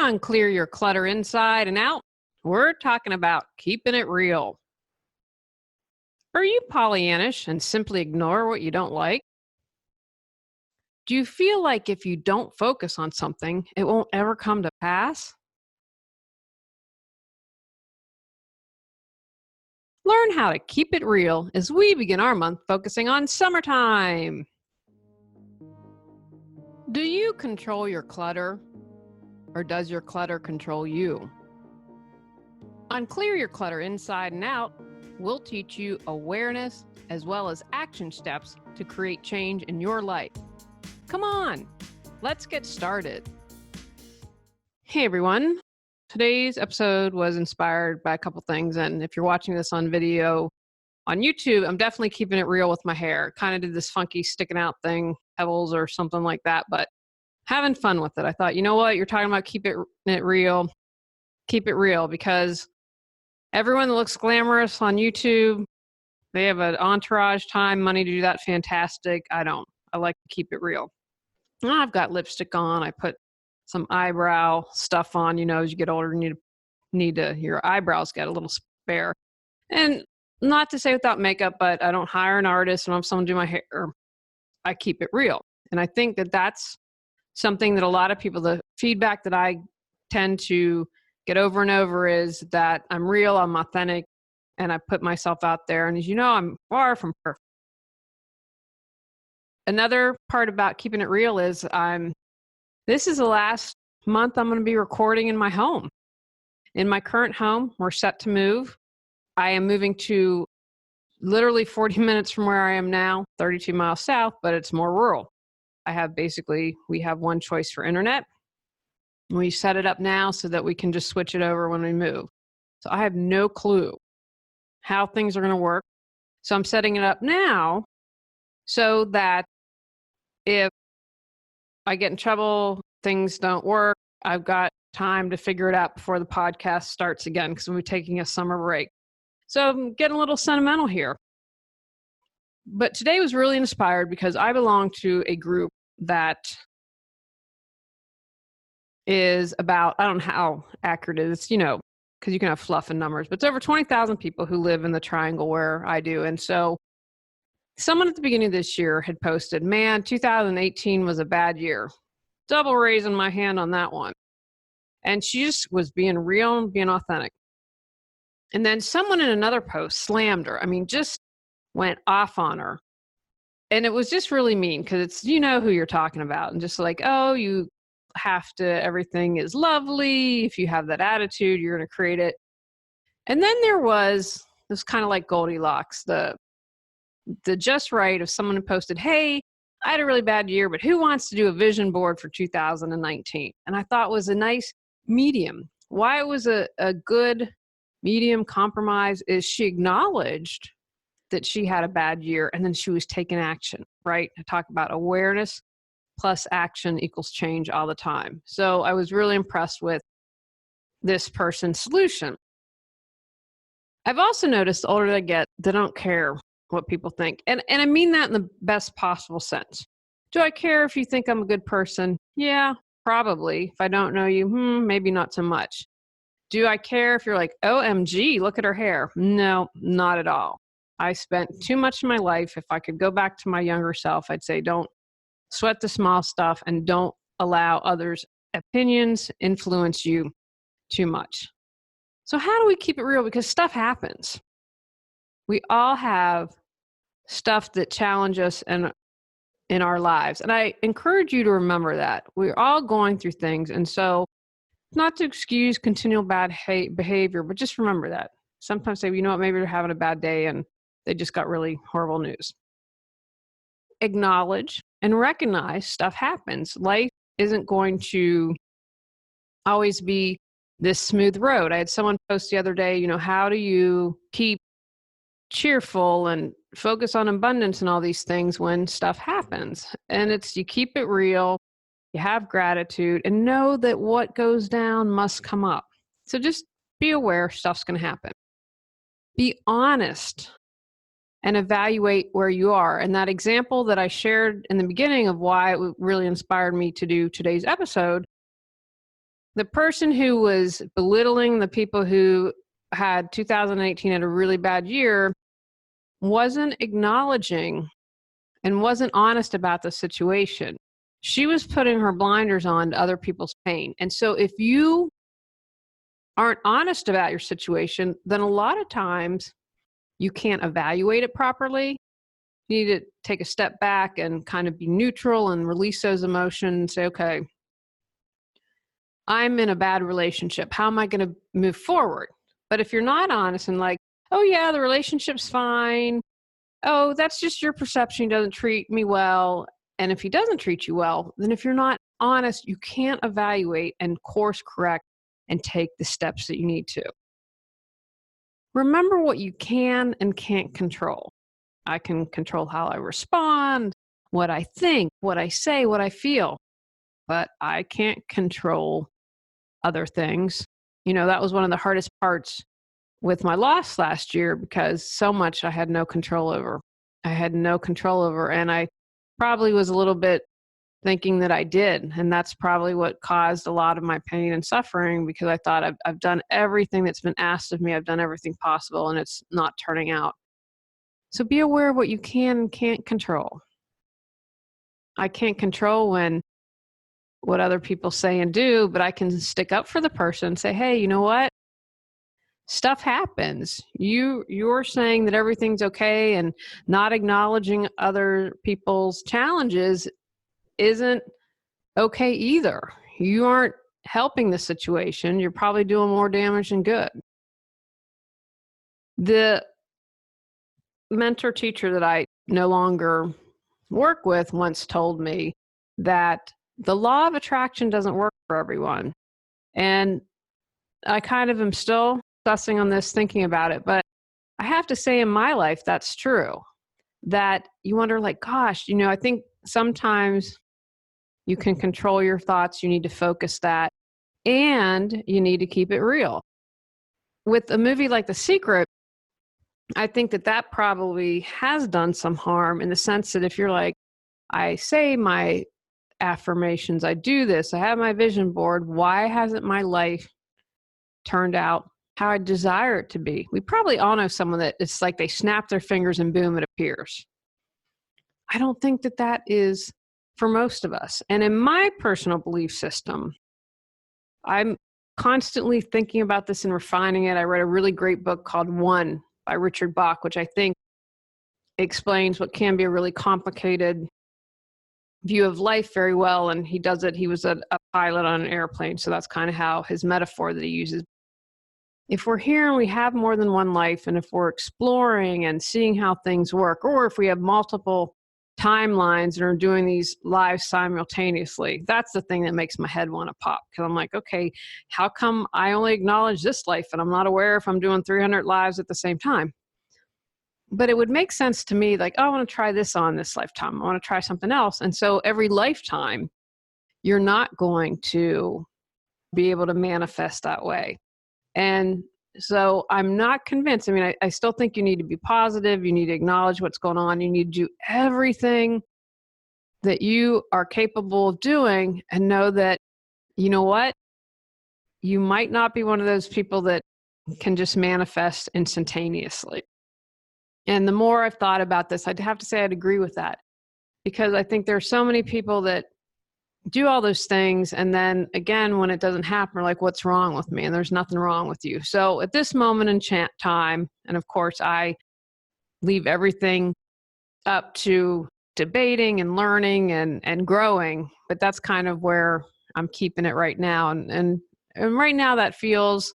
on Clear Your Clutter Inside and Out, we're talking about keeping it real. Are you Pollyannaish and simply ignore what you don't like? Do you feel like if you don't focus on something, it won't ever come to pass? Learn how to keep it real as we begin our month focusing on summertime. Do you control your clutter, or does your clutter control you? On Clear Your Clutter Inside and Out, we'll teach you awareness as well as action steps to create change in your life. Come on, let's get started. Hey everyone. Today's episode was inspired by a couple things, and if you're watching this on video on YouTube, I'm definitely keeping it real with my hair. Kind of did this funky sticking out thing, pebbles or something like that, but having fun with it. I thought, you know what, you're talking about keep it real, because everyone that looks glamorous on YouTube, they have an entourage, time, money to do that. Fantastic. I don't. I like to keep it real. I've got lipstick on. I put some eyebrow stuff on. You know, as you get older, you need to your eyebrows get a little spare. And not to say without makeup, but I don't hire an artist. And if someone do my hair, I keep it real. And I think that that's something that a lot of people, the feedback that I tend to get over and over is that I'm real, I'm authentic, and I put myself out there. And as you know, I'm far from perfect. Another part about keeping it real is this is the last month I'm going to be recording in my home. In my current home, we're set to move. I am moving to literally 40 minutes from where I am now, 32 miles south, but it's more rural. We have one choice for internet. We set it up now so that we can just switch it over when we move. So I have no clue how things are going to work. So I'm setting it up now so that if I get in trouble, things don't work, I've got time to figure it out before the podcast starts again, because we'll be taking a summer break. So I'm getting a little sentimental here. But today was really inspired because I belong to a group that is about, I don't know how accurate it is, because you can have fluff and numbers, but it's over 20,000 people who live in the triangle where I do. And so someone at the beginning of this year had posted, man, 2018 was a bad year. Double raising my hand on that one. And she just was being real and being authentic. And then someone in another post slammed her. I mean, just went off on her. And it was just really mean because it's, you know who you're talking about. And just like, oh, you have to, everything is lovely. If you have that attitude, you're going to create it. And then it was kind of like Goldilocks, the just right of someone who posted, hey, I had a really bad year, but who wants to do a vision board for 2019? And I thought it was a nice medium. Why it was a good medium compromise is she acknowledged that she had a bad year and then she was taking action, right? I talk about awareness plus action equals change all the time. So I was really impressed with this person's solution. I've also noticed the older I get, they don't care what people think. And I mean that in the best possible sense. Do I care if you think I'm a good person? Yeah, probably. If I don't know you, maybe not so much. Do I care if you're like, OMG, look at her hair? No, not at all. I spent too much of my life. If I could go back to my younger self, I'd say don't sweat the small stuff and don't allow others' opinions influence you too much. So how do we keep it real? Because stuff happens. We all have stuff that challenge us in our lives. And I encourage you to remember that. We're all going through things. And so not to excuse continual bad behavior, but just remember that. Sometimes say, you know what, maybe they're having a bad day and they just got really horrible news. Acknowledge and recognize stuff happens. Life isn't going to always be this smooth road. I had someone post the other day, how do you keep cheerful and focus on abundance and all these things when stuff happens? And it's, you keep it real, you have gratitude, and know that what goes down must come up. So just be aware stuff's going to happen. Be honest and evaluate where you are. And that example that I shared in the beginning of why it really inspired me to do today's episode The person who was belittling the people who had 2018 had a really bad year wasn't acknowledging and wasn't honest about the situation. She was putting her blinders on to other people's pain. And so if you aren't honest about your situation, then a lot of times you can't evaluate it properly. You need to take a step back and kind of be neutral and release those emotions and say, okay, I'm in a bad relationship. How am I going to move forward? But if you're not honest and like, oh yeah, the relationship's fine. Oh, that's just your perception. He doesn't treat me well. And if he doesn't treat you well, then if you're not honest, you can't evaluate and course correct and take the steps that you need to. Remember what you can and can't control. I can control how I respond, what I think, what I say, what I feel, but I can't control other things. That was one of the hardest parts with my loss last year because so much I had no control over. And I probably was a little bit thinking that I did. And that's probably what caused a lot of my pain and suffering because I thought I've done everything that's been asked of me. I've done everything possible and it's not turning out. So be aware of what you can and can't control. I can't control what other people say and do, but I can stick up for the person and say, hey, you know what? Stuff happens. You're saying that everything's okay and not acknowledging other people's challenges isn't okay either. You aren't helping the situation. You're probably doing more damage than good. The mentor teacher that I no longer work with once told me that the law of attraction doesn't work for everyone. And I kind of am still sussing on this, thinking about it. But I have to say in my life, that's true. That you wonder like, gosh, I think sometimes you can control your thoughts. You need to focus that and you need to keep it real. With a movie like The Secret, I think that probably has done some harm in the sense that if you're like, I say my affirmations, I do this, I have my vision board, why hasn't my life turned out how I desire it to be? We probably all know someone that it's like they snap their fingers and boom, it appears. I don't think that is for most of us. And in my personal belief system, I'm constantly thinking about this and refining it. I read a really great book called One by Richard Bach, which I think explains what can be a really complicated view of life very well. And he does it. He was a pilot on an airplane. So that's kind of how his metaphor that he uses. If we're here and we have more than one life, and if we're exploring and seeing how things work, or if we have multiple timelines and are doing these lives simultaneously, that's the thing that makes my head want to pop. Because I'm like, okay, how come I only acknowledge this life and I'm not aware if I'm doing 300 lives at the same time? But it would make sense to me, like, oh, I want to try this on this lifetime. I want to try something else. And so every lifetime, you're not going to be able to manifest that way. And so I'm not convinced. I mean, I still think you need to be positive. You need to acknowledge what's going on. You need to do everything that you are capable of doing and know that, you know what? You might not be one of those people that can just manifest instantaneously. And the more I've thought about this, I'd have to say I'd agree with that, because I think there are so many people that do all those things. And then again, when it doesn't happen, we're like, what's wrong with me? And there's nothing wrong with you. So at this moment in time, and of course, I leave everything up to debating and learning and growing, but that's kind of where I'm keeping it right now. And right now that feels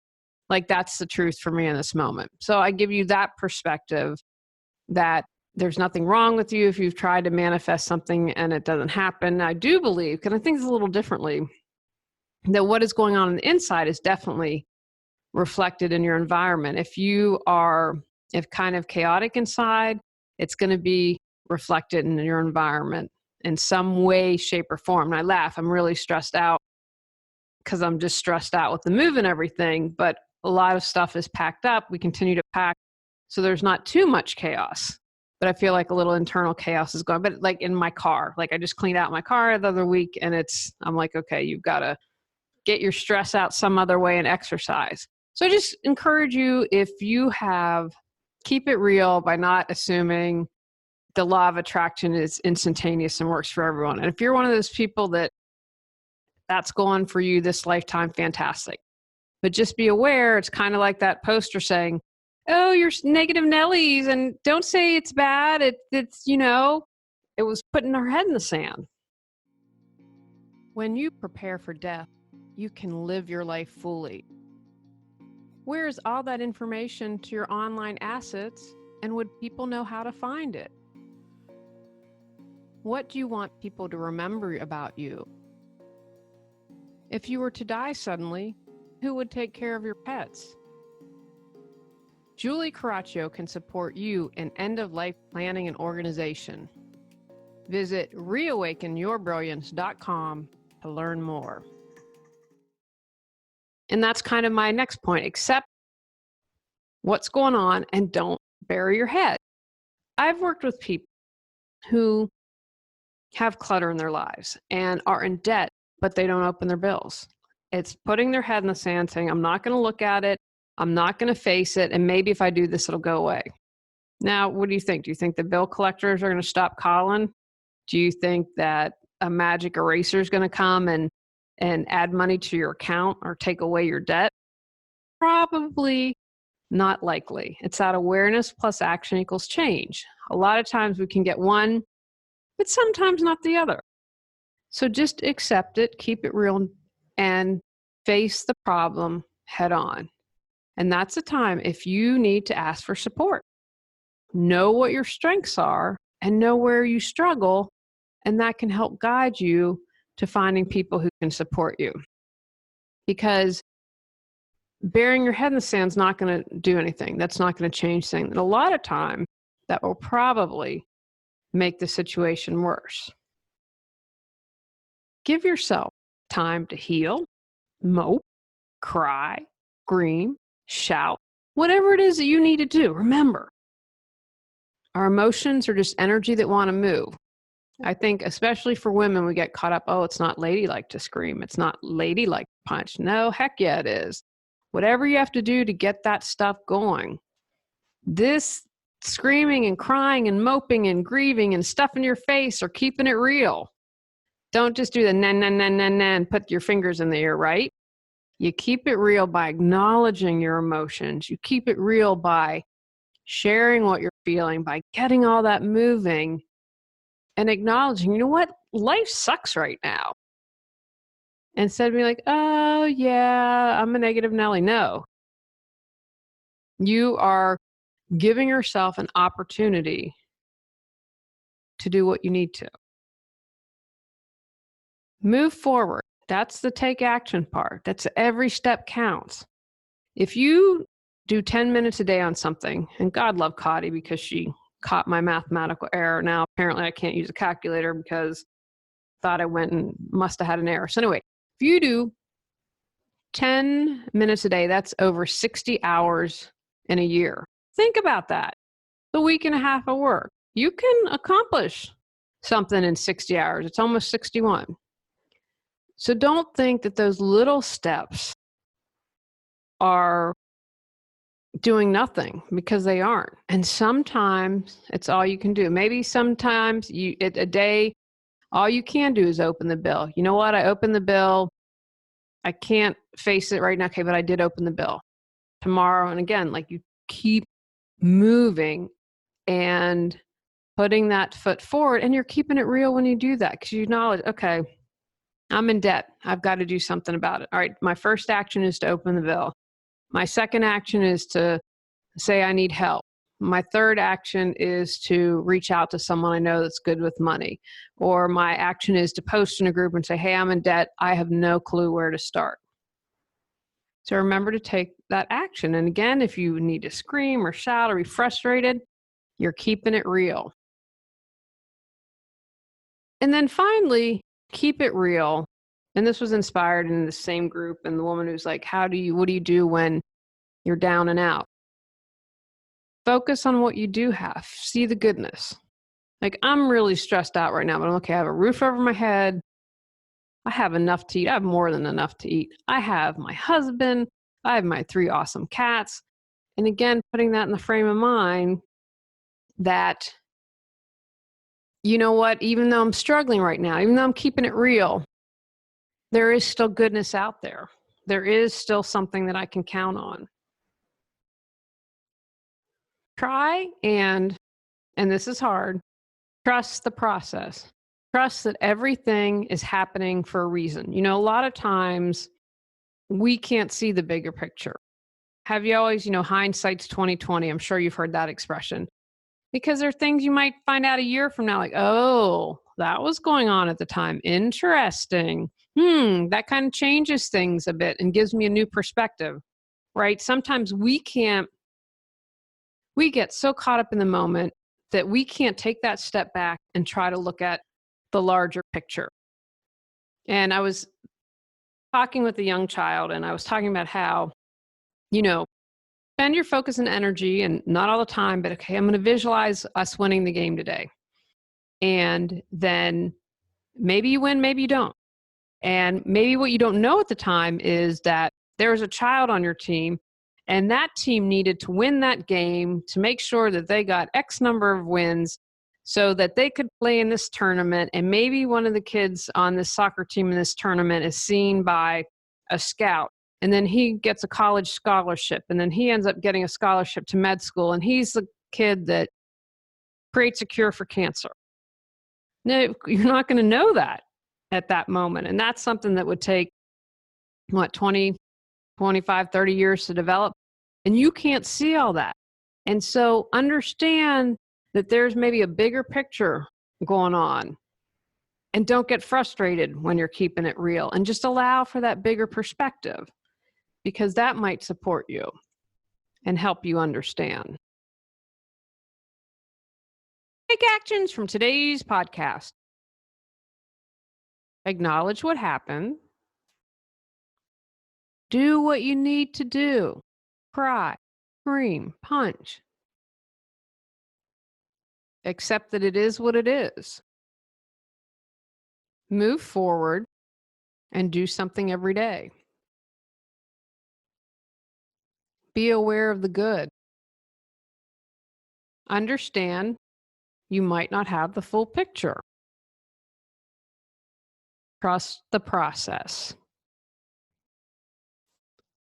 like that's the truth for me in this moment. So I give you that perspective that there's nothing wrong with you if you've tried to manifest something and it doesn't happen. I do believe, and I think it's a little differently, that what is going on the inside is definitely reflected in your environment. If kind of chaotic inside, it's going to be reflected in your environment in some way, shape, or form. And I laugh. I'm really stressed out because I'm just stressed out with the move and everything, but a lot of stuff is packed up. We continue to pack, so there's not too much chaos. But I feel like a little internal chaos is going. But like in my car, like I just cleaned out my car the other week, and I'm like, okay, you've got to get your stress out some other way and exercise. So I just encourage you, if you have, keep it real by not assuming the law of attraction is instantaneous and works for everyone. And if you're one of those people that's going for you this lifetime, fantastic. But just be aware, it's kind of like that poster saying, oh, you're negative Nellies, and don't say it's bad. It's, it was putting our head in the sand. When you prepare for death, you can live your life fully. Where is all that information to your online assets, and would people know how to find it? What do you want people to remember about you? If you were to die suddenly, who would take care of your pets? Julie Coraccio can support you in end-of-life planning and organization. Visit reawakenyourbrilliance.com to learn more. And that's kind of my next point. Accept what's going on and don't bury your head. I've worked with people who have clutter in their lives and are in debt, but they don't open their bills. It's putting their head in the sand saying, I'm not going to look at it. I'm not going to face it. And maybe if I do this, it'll go away. Now, what do you think? Do you think the bill collectors are going to stop calling? Do you think that a magic eraser is going to come and add money to your account or take away your debt? Probably not likely. It's that awareness plus action equals change. A lot of times we can get one, but sometimes not the other. So just accept it, keep it real, and face the problem head on. And that's the time if you need to ask for support. Know what your strengths are and know where you struggle, and that can help guide you to finding people who can support you. Because burying your head in the sand is not going to do anything. That's not going to change things. And a lot of time, that will probably make the situation worse. Give yourself time to heal, mope, cry, scream, shout, whatever it is that you need to do. Remember, our emotions are just energy that want to move. I think especially for women, we get caught up, oh, it's not ladylike to scream. It's not ladylike to punch. No, heck yeah, it is. Whatever you have to do to get that stuff going. This screaming and crying and moping and grieving and stuffing your face or keeping it real. Don't just do the na na na na na and put your fingers in the air, right? You keep it real by acknowledging your emotions. You keep it real by sharing what you're feeling, by getting all that moving and acknowledging, you know what? Life sucks right now. Instead of being like, oh, yeah, I'm a negative Nelly. No. You are giving yourself an opportunity to do what you need to. Move forward. That's the take action part. That's every step counts. If you do 10 minutes a day on something, and God love Cotty because she caught my mathematical error. Now, apparently I can't use a calculator because I thought I went and must have had an error. So anyway, if you do 10 minutes a day, that's over 60 hours in a year. Think about that. The week and a half of work. You can accomplish something in 60 hours. It's almost 61. So don't think that those little steps are doing nothing, because they aren't. And sometimes it's all you can do. Maybe sometimes a day, all you can do is open the bill. You know what? I opened the bill. I can't face it right now. Okay, but I did open the bill. Tomorrow, and again, like you keep moving and putting that foot forward, and you're keeping it real when you do that, because you acknowledge, okay, I'm in debt. I've got to do something about it. All right, my first action is to open the bill. My second action is to say I need help. My third action is to reach out to someone I know that's good with money. Or my action is to post in a group and say, hey, I'm in debt. I have no clue where to start. So remember to take that action. And again, if you need to scream or shout or be frustrated, you're keeping it real. And then finally, keep it real. And this was inspired in the same group. And the woman who's like, what do you do when you're down and out? Focus on what you do have. See the goodness. Like, I'm really stressed out right now, but I'm okay. I have a roof over my head. I have enough to eat. I have more than enough to eat. I have my husband. I have my 3 awesome cats. And again, putting that in the frame of mind that, you know what, even though I'm struggling right now, even though I'm keeping it real, there is still goodness out there. There is still something that I can count on. Try and this is hard, trust the process. Trust that everything is happening for a reason. You know, a lot of times we can't see the bigger picture. Have you always, hindsight's 2020? I'm sure you've heard that expression. Because there are things you might find out a year from now, like, oh, that was going on at the time. Interesting. That kind of changes things a bit and gives me a new perspective, right? Sometimes we get so caught up in the moment that we can't take that step back and try to look at the larger picture. And I was talking with a young child and I was talking about how, spend your focus and energy, and not all the time, but okay, I'm going to visualize us winning the game today. And then maybe you win, maybe you don't. And maybe what you don't know at the time is that there was a child on your team, and that team needed to win that game to make sure that they got X number of wins so that they could play in this tournament. And maybe one of the kids on this soccer team in this tournament is seen by a scout. And then he gets a college scholarship, and then he ends up getting a scholarship to med school, and he's the kid that creates a cure for cancer. No, you're not going to know that at that moment. And that's something that would take, 20, 25, 30 years to develop. And you can't see all that. And so understand that there's maybe a bigger picture going on. And don't get frustrated when you're keeping it real, and just allow for that bigger perspective, because that might support you and help you understand. Take actions from today's podcast. Acknowledge what happened. Do what you need to do. Cry, scream, punch. Accept that it is what it is. Move forward and do something every day. Be aware of the good. Understand you might not have the full picture. Trust the process.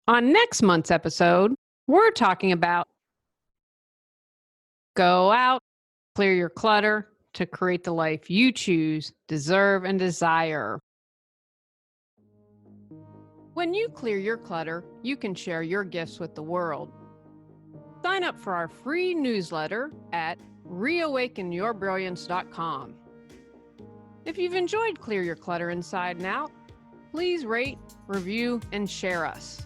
On next month's episode, we're talking about go out, clear your clutter to create the life you choose, deserve, and desire. When you clear your clutter, you can share your gifts with the world. Sign up for our free newsletter at reawakenyourbrilliance.com. If you've enjoyed Clear Your Clutter Inside and Out, please rate, review, and share us.